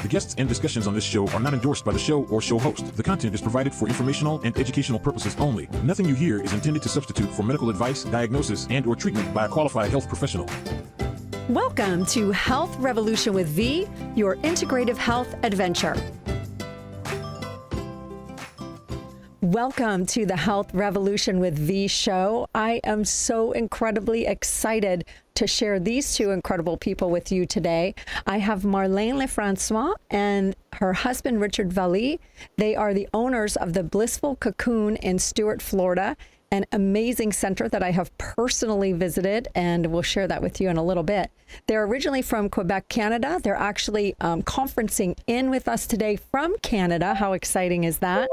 The guests and discussions on this show are not endorsed by the show or show host. The content is provided for informational and educational purposes only. Nothing you hear is intended to substitute for medical advice, diagnosis, and/or treatment by a qualified health professional. Welcome to Health Revolution with V, your integrative health adventure. Welcome to the Health Revolution with V show. I am so incredibly excited to share these two incredible people with you today. I have Marleine LeFrancois and her husband, Richard Vallee. They are the owners of the Blissful Cocoon in Stuart, Florida, an amazing center that I have personally visited, and we'll share that with you in a little bit. They're originally from Quebec, Canada. They're actually conferencing in with us today from Canada. How exciting is that?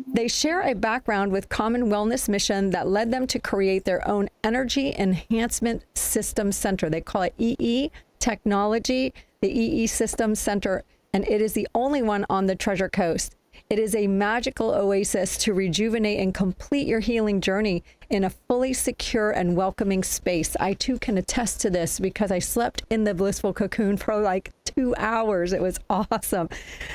They share a background with common wellness mission that led them to create their own energy enhancement system center. They call it EE Technology, the EE System Center, and it is the only one on the Treasure Coast. It is a magical oasis to rejuvenate and complete your healing journey in a fully secure and welcoming space. I too can attest to this because I slept in the Blissful Cocoon for like 2 hours. It was awesome.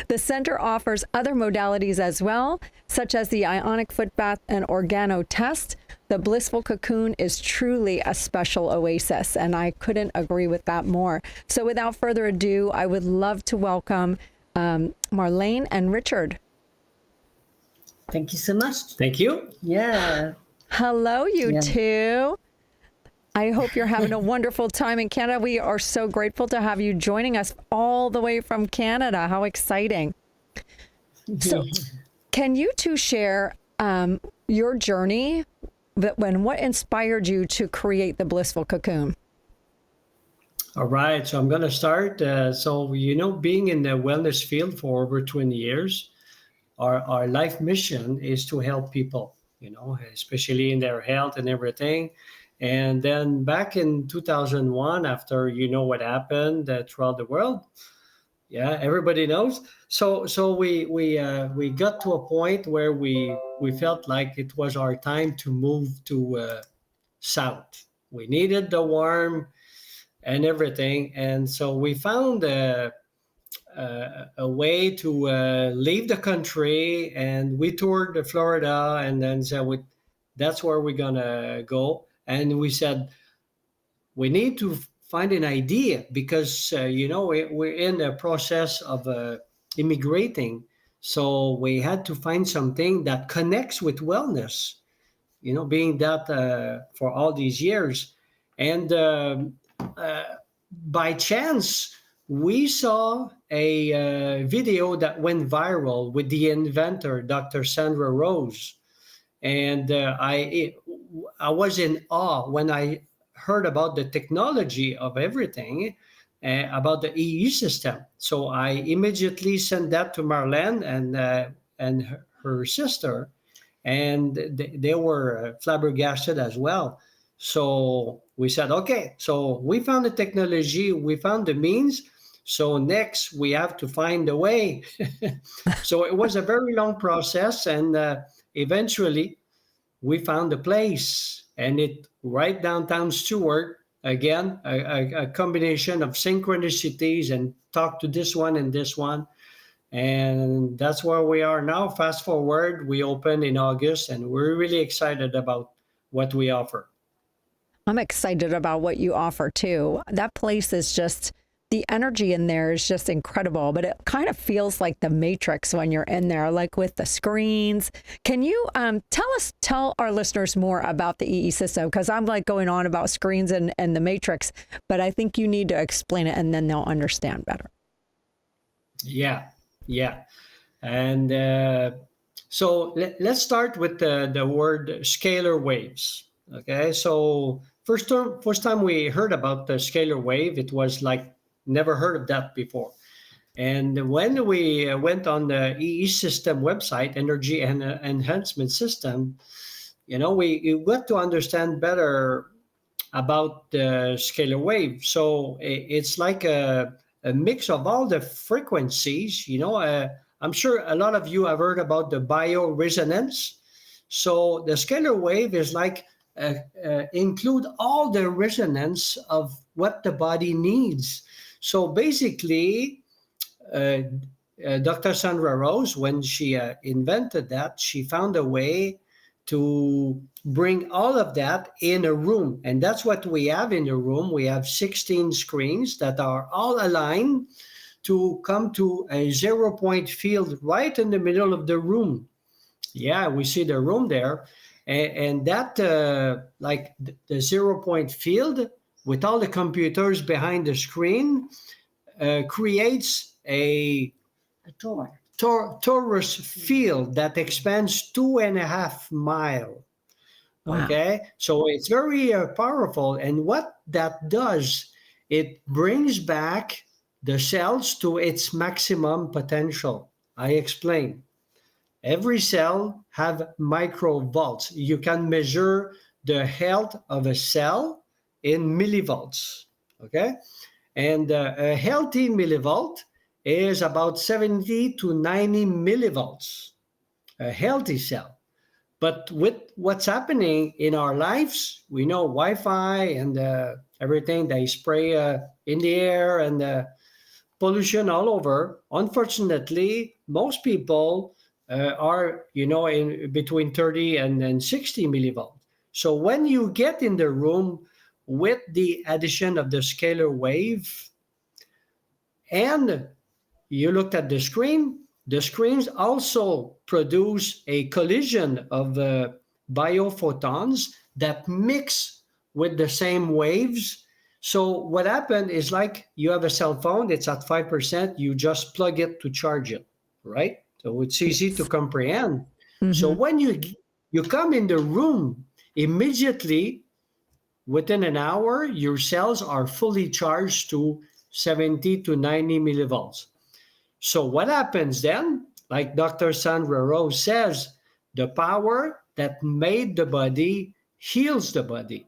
The center offers other modalities as well, such as the ionic foot bath and organo test. The Blissful Cocoon is truly a special oasis, and I couldn't agree with that more. So without further ado, I would love to welcome Marleine and Richard. Thank you so much. Thank you. Yeah. Hello, you two. I hope you're having a wonderful time in Canada. We are so grateful to have you joining us all the way from Canada. How exciting. So can you two share your journey, what inspired you to create the Blissful Cocoon? All right. So I'm going to start. Being in the wellness field for over 20 years, our life mission is to help people, especially in their health and everything. And then back in 2001, after what happened throughout the world, everybody knows. So we got to a point where we felt like it was our time to move to south. We needed the warm and everything, and so we found a way to leave the country, and we toured Florida, and then said that's where we're gonna go. And we said we need to find an idea because we're in the process of immigrating, so we had to find something that connects with wellness. Being that for all these years, and by chance, we saw a video that went viral with the inventor, Dr. Sandra Rose. And I was in awe when I heard about the technology of everything, about the EE system. So I immediately sent that to Marleine and her sister, and they were flabbergasted as well. So we said, okay, so we found the technology, we found the means. So next we have to find a way. So it was a very long process, and eventually we found a place, and it right downtown Stuart. Again, a combination of synchronicities, and talk to this one and this one. And that's where we are now. Fast forward, we opened in August, and we're really excited about what we offer. I'm excited about what you offer too. That place is just, the energy in there is just incredible, but it kind of feels like the Matrix when you're in there, like with the screens. Can you tell our listeners more about the EE system? Because I'm like going on about screens and the Matrix, but I think you need to explain it and then they'll understand better. Yeah. And so let's start with the word scalar waves. Okay, so first time we heard about the scalar wave, it was like never heard of that before. And when we went on the EE system website, Energy and Enhancement System, we got to understand better about the scalar wave. So it's like a mix of all the frequencies. I'm sure a lot of you have heard about the bioresonance. So the scalar wave is like include all the resonance of what the body needs. So basically, Dr. Sandra Rose, when she invented that, she found a way to bring all of that in a room. And that's what we have in the room. We have 16 screens that are all aligned to come to a 0-point field right in the middle of the room. Yeah, we see the room there. And that, like the 0-point field with all the computers behind the screen, creates a torus field that expands 2.5 miles. Wow. Okay, so it's very powerful. And what that does, it brings back the cells to its maximum potential. I explain. Every cell have microvolts. You can measure the health of a cell in millivolts. Okay, and a healthy millivolt is about 70 to 90 millivolts, a healthy cell. But with what's happening in our lives, we know Wi-Fi and everything they spray in the air and pollution all over. Unfortunately, most people are, in between 30 and 60 millivolts. So when you get in the room with the addition of the scalar wave and you looked at the screens also produce a collision of biophotons that mix with the same waves. So what happened is, like, you have a cell phone, it's at 5%, you just plug it to charge it, right? So it's easy to comprehend. Mm-hmm. So when you come in the room, immediately within an hour, your cells are fully charged to 70 to 90 millivolts. So what happens then? Like Dr. Sandra Rose says, the power that made the body heals the body.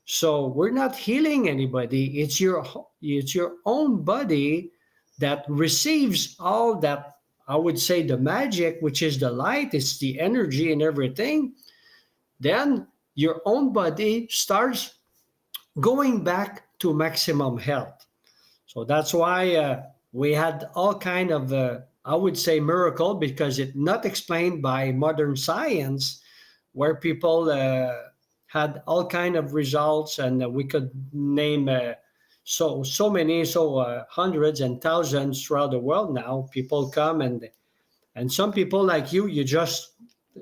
So we're not healing anybody. It's your own body that receives all that, I would say, the magic, which is the light, it's the energy and everything. Then your own body starts going back to maximum health. So that's why we had all kind of, I would say, miracle, because it's not explained by modern science, where people had all kind of results, and we could name so many, hundreds and thousands throughout the world now. People come and some people like you just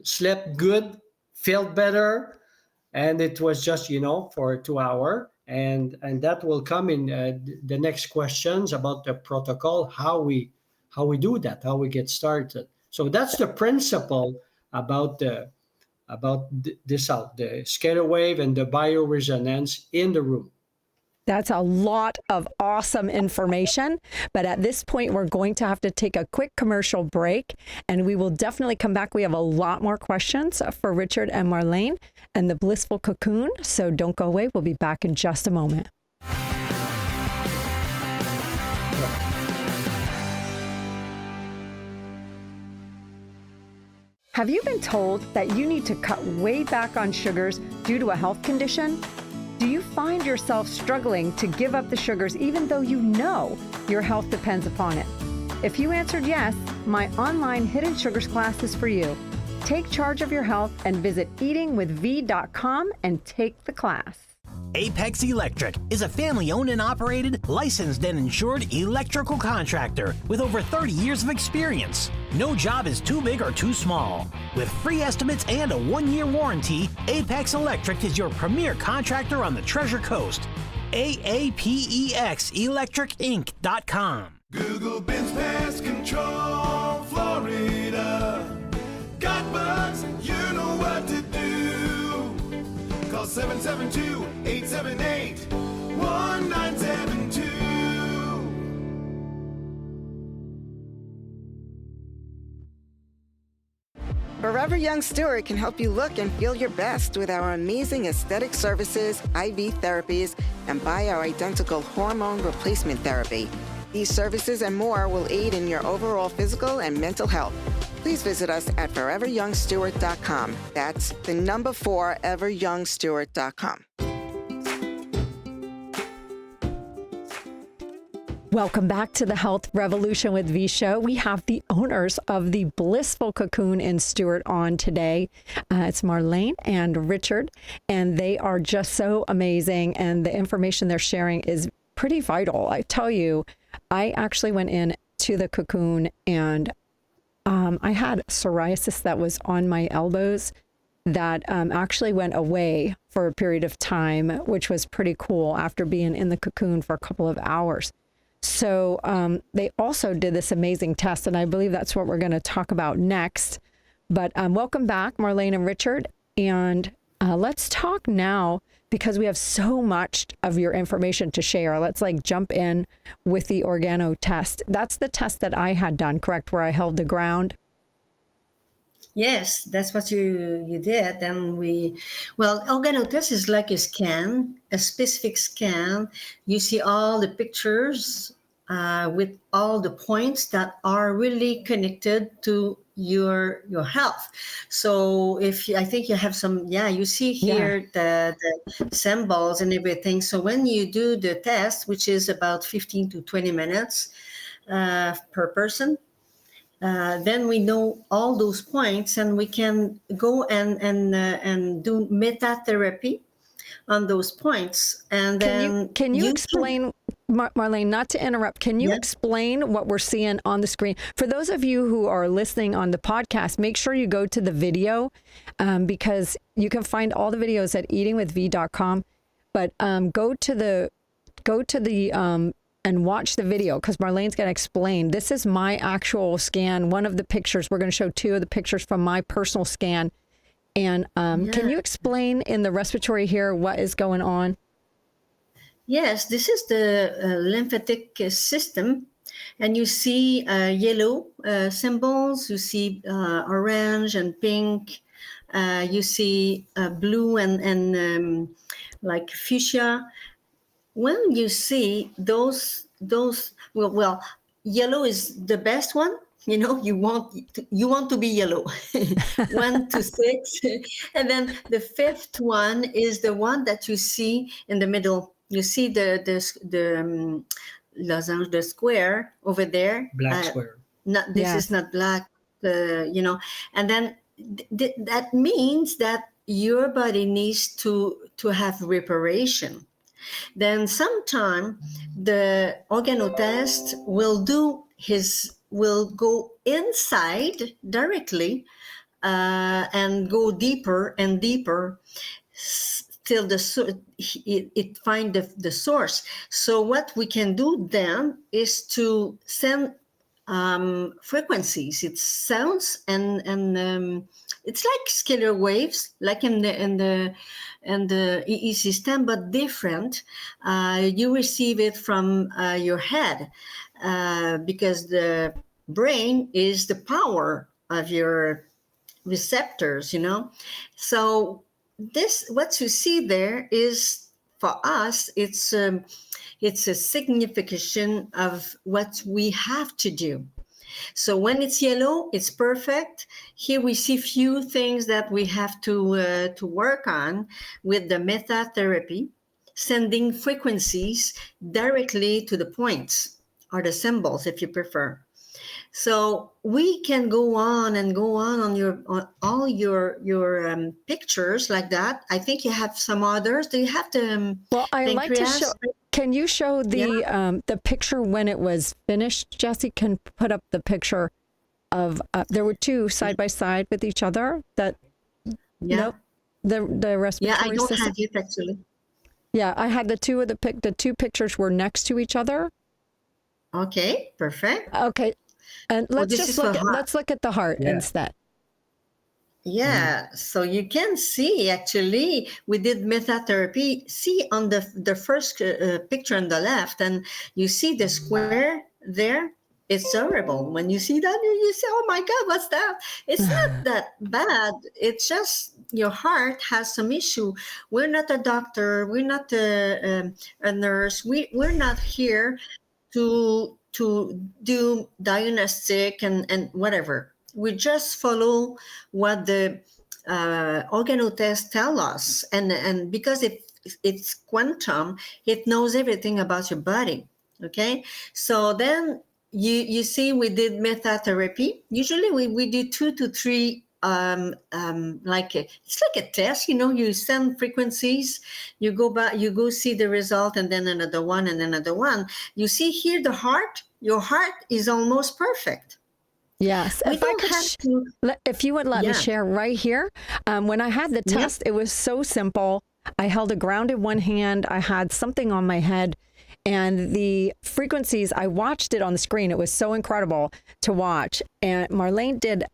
slept good, felt better, and it was just, for 2 hours. And that will come in the next questions about the protocol, how we do that, how we get started. So that's the principle about the scalar wave and the bioresonance in the room. That's a lot of awesome information. But at this point, we're going to have to take a quick commercial break, and we will definitely come back. We have a lot more questions for Richard and Marleine and the Blissful Cocoon. So don't go away. We'll be back in just a moment. Have you been told that you need to cut way back on sugars due to a health condition? Do you find yourself struggling to give up the sugars even though you know your health depends upon it? If you answered yes, my online Hidden Sugars class is for you. Take charge of your health and visit eatingwithv.com and take the class. Apex Electric is a family-owned and operated, licensed and insured electrical contractor with over 30 years of experience. No job is too big or too small. With free estimates and a 1-year warranty, Apex Electric is your premier contractor on the Treasure Coast. AAPEXelectricinc.com. Google Bins Pest Control, Florida. Got bugs, you know what to do. Call 772-878-1972. Forever Young Stuart can help you look and feel your best with our amazing aesthetic services, IV therapies, and bioidentical hormone replacement therapy. These services and more will aid in your overall physical and mental health. Please visit us at foreveryoungstuart.com. That's the number 4, everyoungstuart.com. Welcome back to the Health Revolution with V Show. We have the owners of the Blissful Cocoon in Stuart on today. It's Marleine and Richard, and they are just so amazing. And the information they're sharing is pretty vital. I tell you, I actually went in to the cocoon and I had psoriasis that was on my elbows that actually went away for a period of time, which was pretty cool after being in the cocoon for a couple of hours. So they also did this amazing test, and I believe that's what we're going to talk about next. But welcome back, Marleine and Richard. And let's talk now, because we have so much of your information to share. Let's jump in with the organo test. That's the test that I had done, correct, where I held the ground? Yes, that's what you did. And organo test is like a scan, a specific scan. You see all the pictures with all the points that are really connected to your health. So I think you have some, you see here the symbols and everything. So when you do the test, which is about 15 to 20 minutes per person, then we know all those points, and we can go and do meta therapy on those points. And can you explain, Marleine, not to interrupt, can you explain what we're seeing on the screen? For those of you who are listening on the podcast, make sure you go to the video because you can find all the videos at eatingwithv.com. But go to the and watch the video, because Marleine's going to explain. This is my actual scan. One of the pictures, we're going to show two of the pictures from my personal scan. And can you explain in the respiratory here what is going on? Yes, this is the lymphatic system. And you see yellow symbols, you see orange and pink, you see blue and like fuchsia. When you see those, yellow is the best one. You know, you want to be yellow, 1 to 6, and then the fifth one is the one that you see in the middle. You see the losange, the square over there. Black square. This is not black, and then that means that your body needs to have reparation. Then sometime the organo test will go inside directly and go deeper and deeper till it find the source. So what we can do then is to send frequencies. It sounds and it's like scalar waves, like in the EE system, but different. You receive it from your head because the brain is the power of your receptors. So what you see there is, for us, it's a signification of what we have to do. So when it's yellow, it's perfect. Here we see few things that we have to work on with the meta therapy, sending frequencies directly to the points or the symbols, if you prefer. So we can go on on all your pictures like that. I think you have some others. Do you have the Well, I like to pancreas? show. Can you show the picture when it was finished? Jesse can put up the picture of there were two side by side with each other. Nope, the respiratory I don't system. have it actually. Yeah, I had the two pictures were next to each other. Okay, perfect. Okay, and let's this just is for heart. let's look at the heart instead. Yeah, so you can see actually we did metatherapy. See on the first picture on the left, and you see the square there. It's horrible. When you see that, you say, "Oh my God, what's that?" It's not that bad. It's just your heart has some issue. We're not a doctor. We're not a nurse. We're not here to do diagnostic and whatever. We just follow what the organo tests tell us, and because it's quantum, it knows everything about your body. Okay, so then you see we did methatherapy. Usually we do 2 to 3 it's like a test, you send frequencies, you go back, you go see the result, and then another one and another one. You see here your heart is almost perfect. Yes. We don't have to. If you would let me Yeah. share right here, when I had the test, it was so simple. I held a ground in one hand. I had something on my head, and the frequencies, I watched it on the screen. It was so incredible to watch. And Marleine did,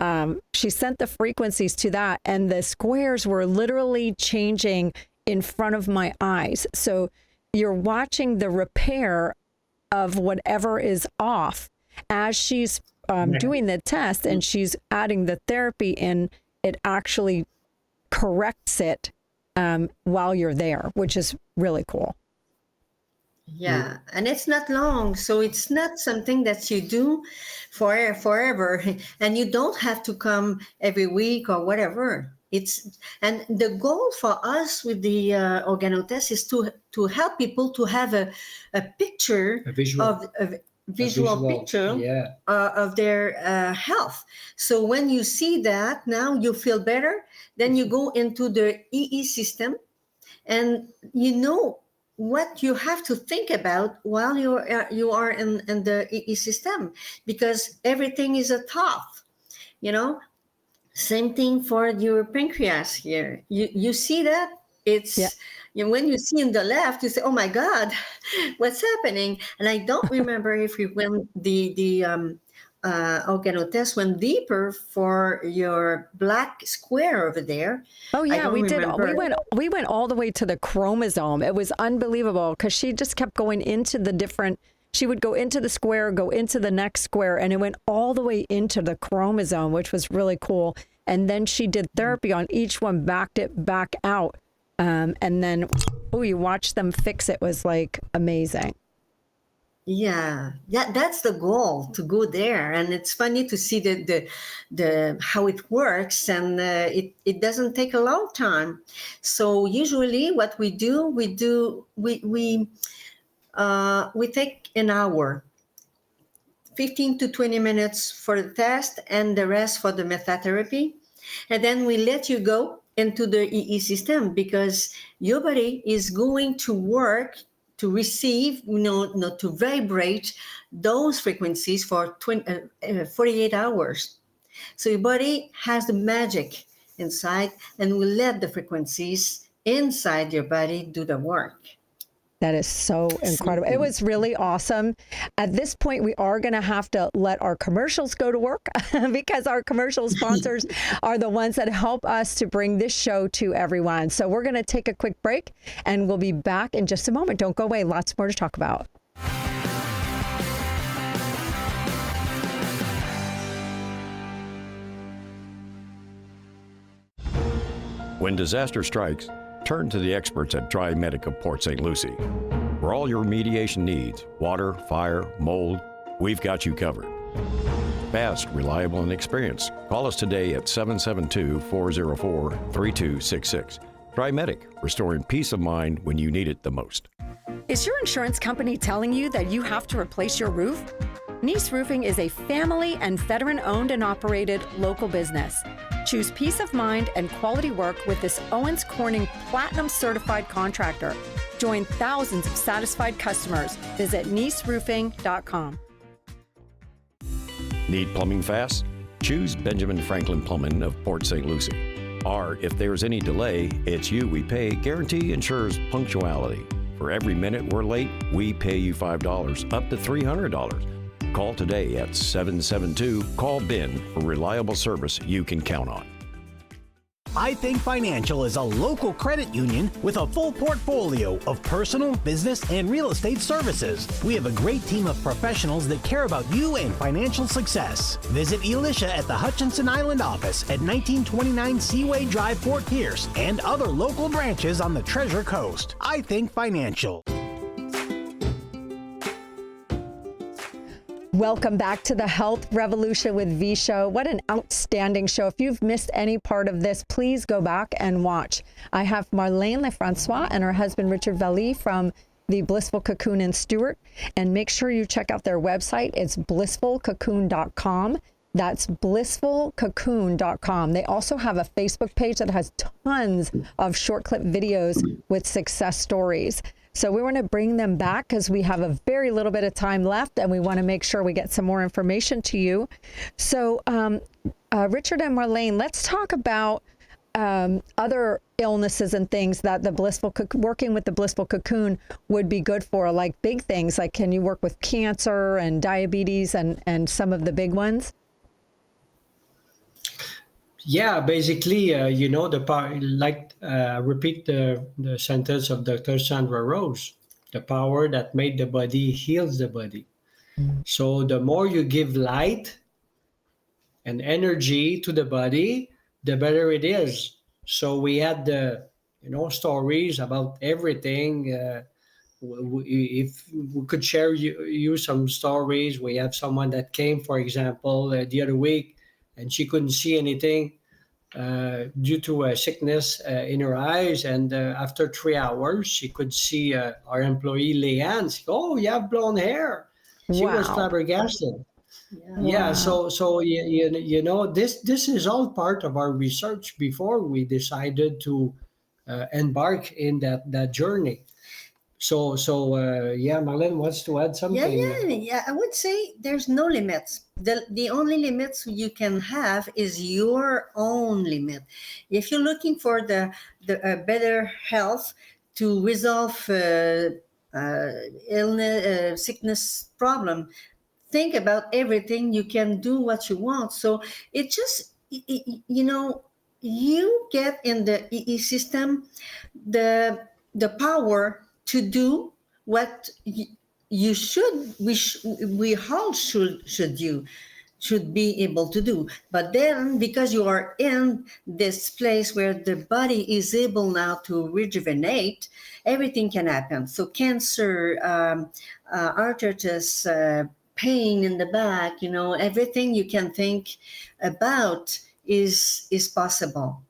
she sent the frequencies to that, and the squares were literally changing in front of my eyes. So you're watching the repair of whatever is off as she's doing the test, and she's adding the therapy in. It actually corrects it while you're there, which is really cool. Yeah, and it's not long, so it's not something that you do forever, and you don't have to come every week or whatever. And the goal for us with the organotest is to help people to have a picture, A visual. of a visual picture Yeah. of their health. So when you see that, now you feel better. Then you go into the EE system, and you know what you have to think about while you are in the EE system, because everything is a thought. Same thing for your pancreas here. You see that it's when you see in the left, you say, "Oh my God, what's happening?" And I don't remember if we went the organotest went deeper for your black square over there. Oh I yeah, don't we did. remember. We went all the way to the chromosome. It was unbelievable because she just kept going into the different. She would go into the square, go into the next square, and it went all the way into the chromosome, which was really cool. And then she did therapy on each one, backed it back out, and then you watched them fix it. Was like amazing. Yeah, that's the goal, to go there. And it's funny to see the how it works, and it doesn't take a long time. So usually what we take an hour, 15 to 20 minutes for the test, and the rest for the methatherapy. And then we let you go into the EE system, because your body is going to work to receive, to vibrate those frequencies for 48 hours. So your body has the magic inside, and we let the frequencies inside your body do the work. That is so incredible. It was really awesome. At this point, we are going to have to let our commercials go to work because our commercial sponsors are the ones that help us to bring this show to everyone. So we're going to take a quick break, and we'll be back in just a moment. Don't go away. Lots more to talk about. When disaster strikes, turn to the experts at TriMedic of Port St. Lucie. For all your remediation needs, water, fire, mold, we've got you covered. Fast, reliable, and experienced. Call us today at 772-404-3266. TriMedic, restoring peace of mind when you need it the most. Is your insurance company telling you that you have to replace your roof? Nice Roofing is a family and veteran-owned and operated local business. Choose peace of mind and quality work with this Owens Corning Platinum Certified contractor. Join thousands of satisfied customers. Visit niceroofing.com. Need plumbing fast? Choose Benjamin Franklin Plumbing of Port St. Lucie. Or if there's any delay, it's you we pay. Guarantee ensures punctuality. For every minute we're late, we pay you $5, up to $300. Call today at 772-CALL-BEN for reliable service you can count on. I Think Financial is a local credit union with a full portfolio of personal, business, and real estate services. We have a great team of professionals that care about you and financial success. Visit Elisha at the Hutchinson Island office at 1929 Seaway Drive, Fort Pierce, and other local branches on the Treasure Coast. I Think Financial. Welcome back to the Health Revolution with V Show. What an outstanding show. If you've missed any part of this, please go back and watch. I have Marleine LeFrancois and her husband, Richard Vallee, from the Blissful Cocoon in Stuart. And make sure you check out their website. It's blissfulcocoon.com. That's blissfulcocoon.com. They also have a Facebook page that has tons of short clip videos with success stories. So we want to bring them back because we have a very little bit of time left, and we want to make sure we get some more information to you. So Richard and Marleine, let's talk about other illnesses and things that working with the Blissful Cocoon would be good for, like big things, like can you work with cancer and diabetes and some of the big ones? Yeah, basically, repeat the sentence of Dr. Sandra Rose, the power that made the body heals the body. So the more you give light and energy to the body, the better it is. So we had the, stories about everything. If we could share you some stories, we have someone that came, for example, the other week, and she couldn't see anything due to a sickness in her eyes. And after 3 hours, she could see our employee, Leanne. She goes, "Oh, you have blonde hair." She was flabbergasted. Yeah. So this is all part of our research before we decided to embark in that journey. So Marleine wants to add something. Yeah. I would say there's no limits. The only limits you can have is your own limit. If you're looking for the better health to resolve illness, sickness problem, think about everything. You can do what you want. So it just, you get in the EE system the power to do what we all should be able to do. But then, because you are in this place where the body is able now to rejuvenate, everything can happen. So cancer, arthritis, pain in the back, everything you can think about is possible.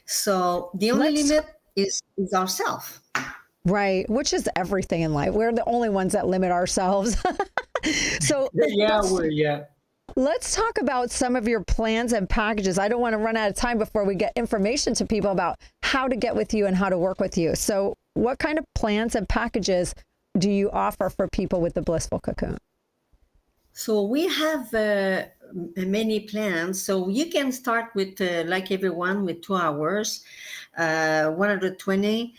So the only limit is ourselves. Right, which is everything in life. We're the only ones that limit ourselves. So let's talk about some of your plans and packages. I don't want to run out of time before we get information to people about how to get with you and how to work with you. So what kind of plans and packages do you offer for people with the Blissful Cocoon? So we have many plans. So you can start with, like everyone, with 2 hours, 120.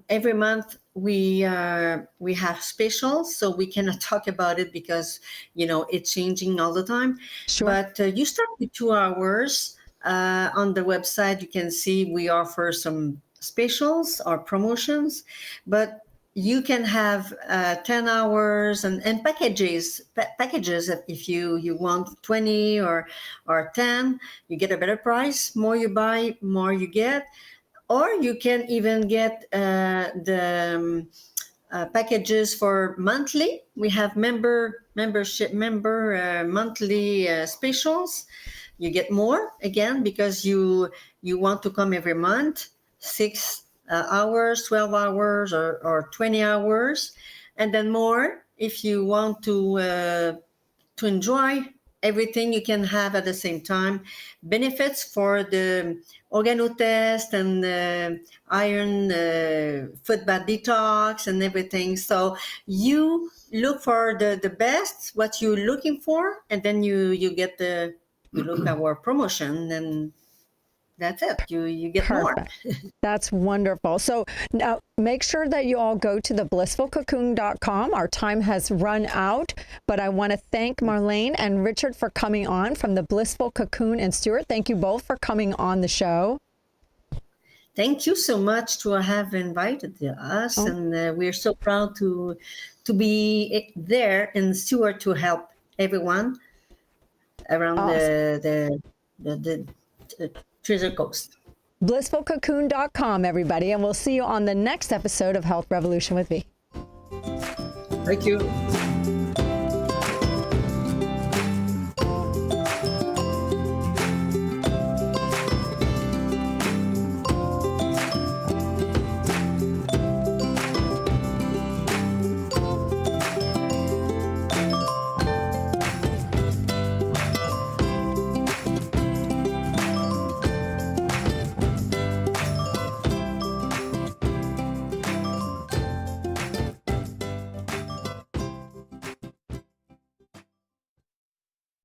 Every month we have specials, so we cannot talk about it because it's changing all the time. Sure. But you start with 2 hours. On the website, you can see we offer some specials or promotions, but you can have 10 hours and packages. If you want 20 or 10, you get a better price. More you buy, more you get. Or you can even get the packages for monthly. We have membership monthly specials. You get more again because you want to come every month, 6 hours, 12 hours, or 20 hours, and then more if you want to enjoy everything you can have at the same time. Benefits for the organo test and iron foot bath detox and everything. So you look for the best, what you're looking for, and then you get you look at our promotion, and that's it. You get more. That's wonderful. So now make sure that you all go to the blissfulcocoon.com. Our time has run out, but I want to thank Marleine and Richard for coming on from the Blissful Cocoon and Stuart. Thank you both for coming on the show. Thank you so much to have invited us, and we're so proud to be there in Stuart to help everyone around the Treasure Coast. Blissfulcocoon.com, everybody, and we'll see you on the next episode of Health Revolution with V. Thank you.